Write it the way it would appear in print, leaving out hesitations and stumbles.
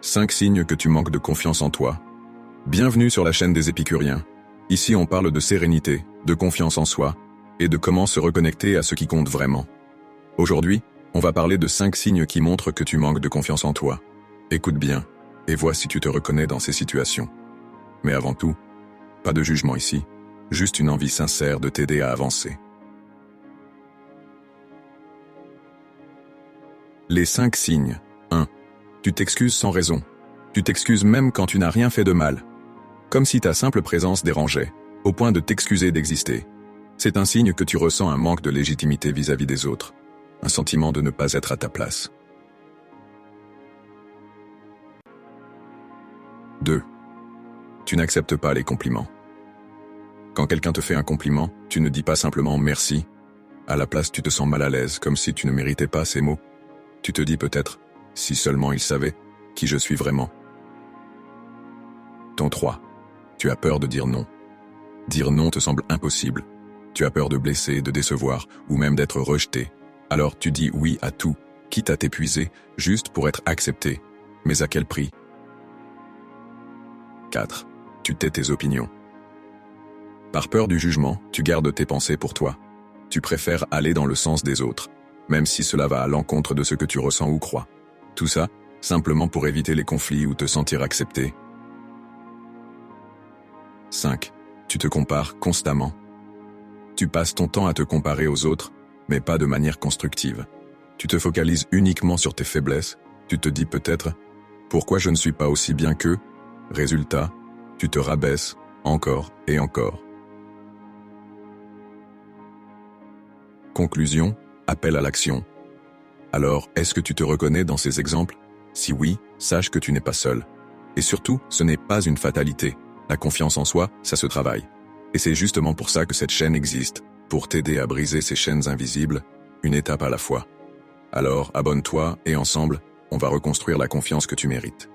5 signes que tu manques de confiance en toi. Bienvenue sur la chaîne des Épicuriens. Ici on parle de sérénité, de confiance en soi, et de comment se reconnecter à ce qui compte vraiment. Aujourd'hui, on va parler de 5 signes qui montrent que tu manques de confiance en toi. Écoute bien, et vois si tu te reconnais dans ces situations. Mais avant tout, pas de jugement ici, juste une envie sincère de t'aider à avancer. Les 5 signes. 1. Tu t'excuses sans raison. Tu t'excuses même quand tu n'as rien fait de mal. Comme si ta simple présence dérangeait, au point de t'excuser d'exister. C'est un signe que tu ressens un manque de légitimité vis-à-vis des autres. Un sentiment de ne pas être à ta place. 2. Tu n'acceptes pas les compliments. Quand quelqu'un te fait un compliment, tu ne dis pas simplement merci. À la place, tu te sens mal à l'aise, comme si tu ne méritais pas ces mots. Tu te dis peut-être, si seulement il savait, qui je suis vraiment. 3. Tu as peur de dire non. Dire non te semble impossible. Tu as peur de blesser, de décevoir, ou même d'être rejeté. Alors tu dis oui à tout, quitte à t'épuiser, juste pour être accepté. Mais à quel prix? 4. Tu tais tes opinions. Par peur du jugement, tu gardes tes pensées pour toi. Tu préfères aller dans le sens des autres, même si cela va à l'encontre de ce que tu ressens ou crois. Tout ça, simplement pour éviter les conflits ou te sentir accepté. 5. Tu te compares constamment. Tu passes ton temps à te comparer aux autres, mais pas de manière constructive. Tu te focalises uniquement sur tes faiblesses. Tu te dis peut-être « Pourquoi je ne suis pas aussi bien qu'eux ?» Résultat, tu te rabaisses encore et encore. Conclusion, appel à l'action. Alors, est-ce que tu te reconnais dans ces exemples? Si oui, sache que tu n'es pas seul. Et surtout, ce n'est pas une fatalité. La confiance en soi, ça se travaille. Et c'est justement pour ça que cette chaîne existe, pour t'aider à briser ces chaînes invisibles, une étape à la fois. Alors, abonne-toi et ensemble, on va reconstruire la confiance que tu mérites.